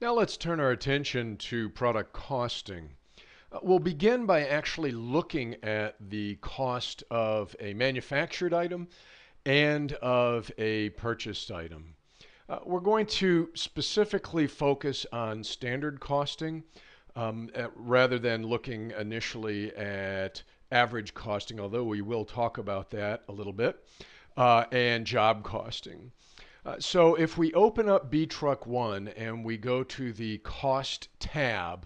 Now let's turn our attention to product costing. We'll begin by actually looking at the cost of a manufactured item and of a purchased item. We're going to specifically focus on standard costing rather than looking initially at average costing, although we will talk about that a little bit, and job costing. So if we open up B-Truck 1 and we go to the Cost tab,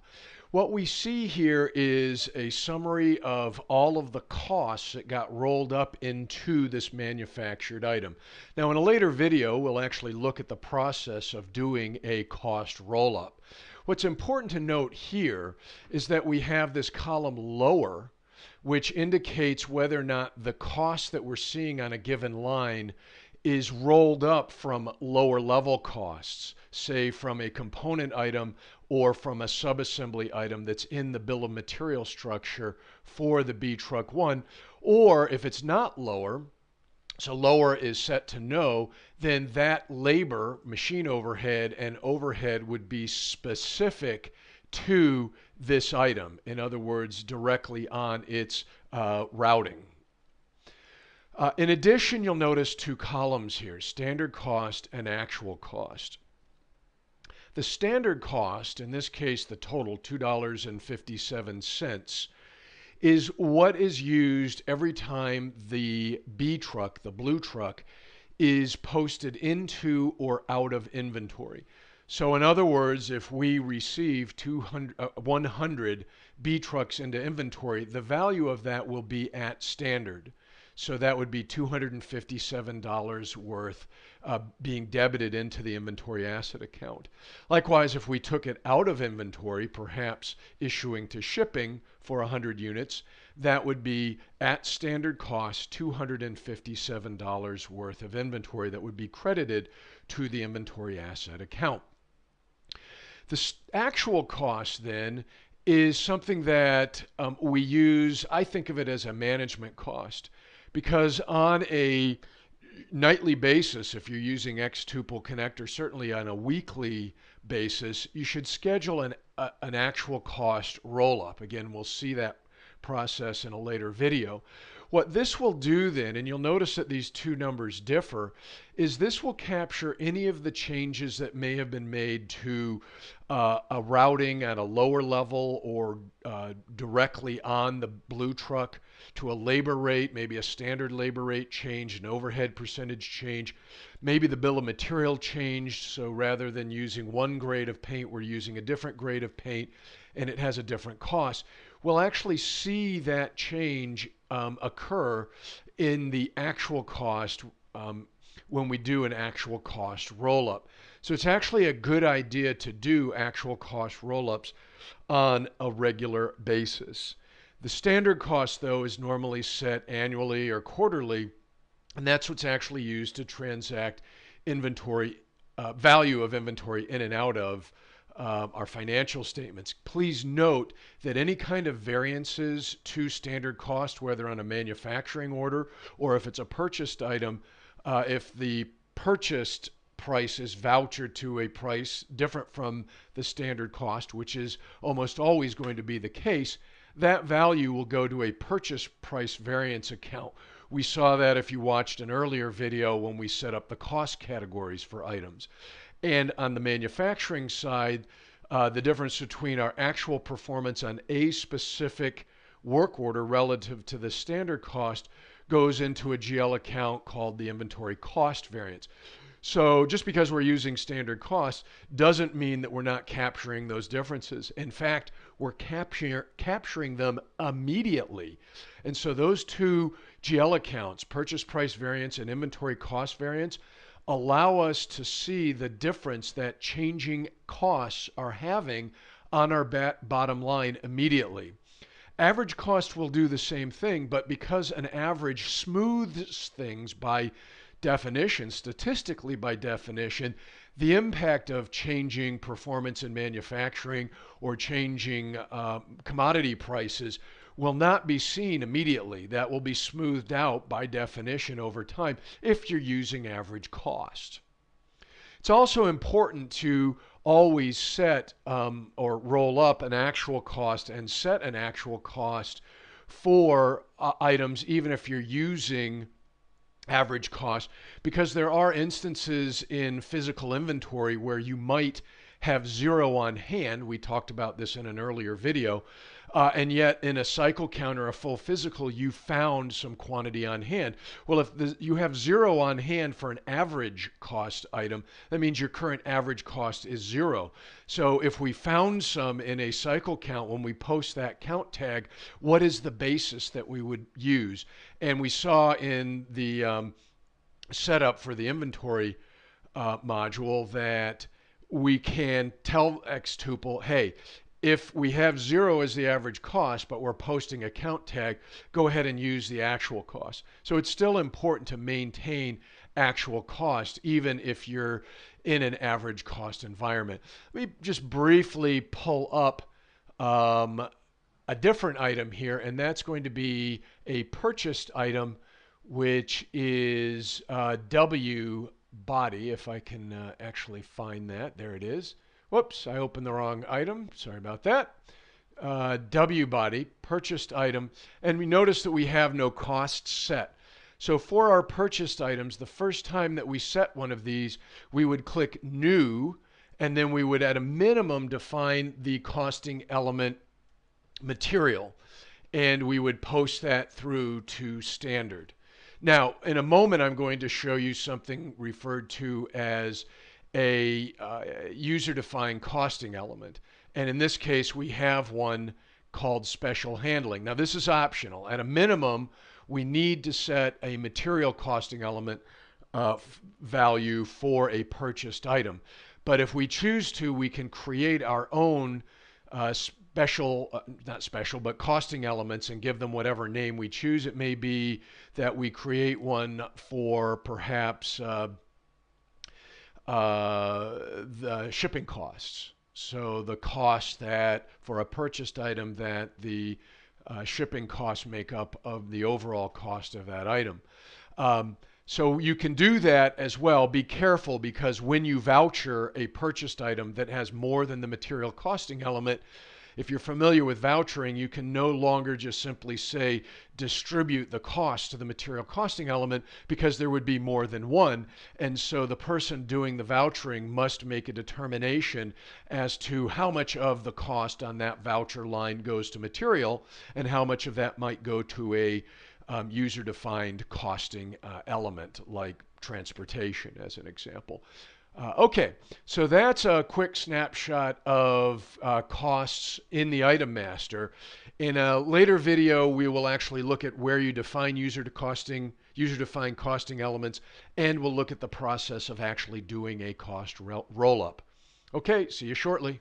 what we see here is a summary of all of the costs that got rolled up into this manufactured item. Now in a later video, we'll actually look at the process of doing a cost roll-up. What's important to note here is that we have this column lower, which indicates whether or not the cost that we're seeing on a given line is rolled up from lower level costs, say from a component item or from a subassembly item that's in the bill of material structure for the B-Truck 1, or if it's not lower, so lower is set to no, then that labor, machine overhead, and overhead would be specific to this item. In other words, directly on its routing. In addition, you'll notice two columns here, standard cost and actual cost. The standard cost, in this case the total $2.57, is what is used every time the B truck, the blue truck, is posted into or out of inventory. So in other words, if we receive 100 B trucks into inventory, the value of that will be at standard. So that would be $257 worth being debited into the inventory asset account. Likewise, if we took it out of inventory, perhaps issuing to shipping for 100 units, that would be at standard cost $257 worth of inventory that would be credited to the inventory asset account. The actual cost then is something that we use, I think of it as a management cost. Because on a nightly basis, if you're using X-tuple connector, certainly on a weekly basis, you should schedule an actual cost roll-up. Again, we'll see that process in a later video. What this will do then, and you'll notice that these two numbers differ, is this will capture any of the changes that may have been made to a routing at a lower level or directly on the blue truck, to a labor rate, maybe a standard labor rate change, an overhead percentage change. Maybe the bill of material changed, so rather than using one grade of paint, we're using a different grade of paint and it has a different cost. We'll actually see that change occur in the actual cost when we do an actual cost roll-up. So it's actually a good idea to do actual cost roll-ups on a regular basis. The standard cost, though, is normally set annually or quarterly, and that's what's actually used to transact inventory, value of inventory in and out of our financial statements. Please note that any kind of variances to standard cost, whether on a manufacturing order or if it's a purchased item, if the purchased price is vouchered to a price different from the standard cost, which is almost always going to be the case, that value will go to a purchase price variance account. We saw that if you watched an earlier video when we set up the cost categories for items. And on the manufacturing side, the difference between our actual performance on a specific work order relative to the standard cost goes into a GL account called the inventory cost variance. So just because we're using standard costs doesn't mean that we're not capturing those differences. In fact, we're capturing them immediately. And so those two GL accounts, purchase price variance and inventory cost variance, allow us to see the difference that changing costs are having on our bottom line immediately. Average cost will do the same thing, but because an average smooths things by definition, statistically by definition, the impact of changing performance in manufacturing or changing commodity prices will not be seen immediately. That will be smoothed out by definition over time if you're using average cost. It's also important to always set or roll up an actual cost and set an actual cost for items, even if you're using average cost, because there are instances in physical inventory where you might have zero on hand. We talked about this in an earlier video. And yet in a cycle count or a full physical, you found some quantity on hand. Well, if you have zero on hand for an average cost item, that means your current average cost is zero. So if we found some in a cycle count, when we post that count tag, what is the basis that we would use? And we saw in the setup for the inventory module that we can tell Xtuple, hey, if we have zero as the average cost, but we're posting a count tag, go ahead and use the actual cost. So it's still important to maintain actual cost, even if you're in an average cost environment. Let me just briefly pull up a different item here, and that's going to be a purchased item, which is W body, if I can actually find that. There it is. Whoops, I opened the wrong item. Sorry about that. W body, purchased item, and we notice that we have no cost set. So for our purchased items, the first time that we set one of these, we would click New, and then we would at a minimum define the costing element material, and we would post that through to standard. Now, in a moment, I'm going to show you something referred to as a user-defined costing element. And in this case, we have one called special handling. Now, this is optional. At a minimum, we need to set a material costing element value for a purchased item. But if we choose to, we can create our own not special, but costing elements and give them whatever name we choose. It may be that we create one for perhaps the shipping costs. So the cost that for a purchased item that the shipping costs make up of the overall cost of that item. So you can do that as well. Be careful, because when you voucher a purchased item that has more than the material costing element, if you're familiar with vouchering, you can no longer just simply say distribute the cost to the material costing element, because there would be more than one. And so the person doing the vouchering must make a determination as to how much of the cost on that voucher line goes to material and how much of that might go to a user-defined costing element like transportation, as an example. Okay, so that's a quick snapshot of costs in the item master. In a later video, we will actually look at where you define user-defined costing elements, and we'll look at the process of actually doing a cost roll-up. Okay, see you shortly.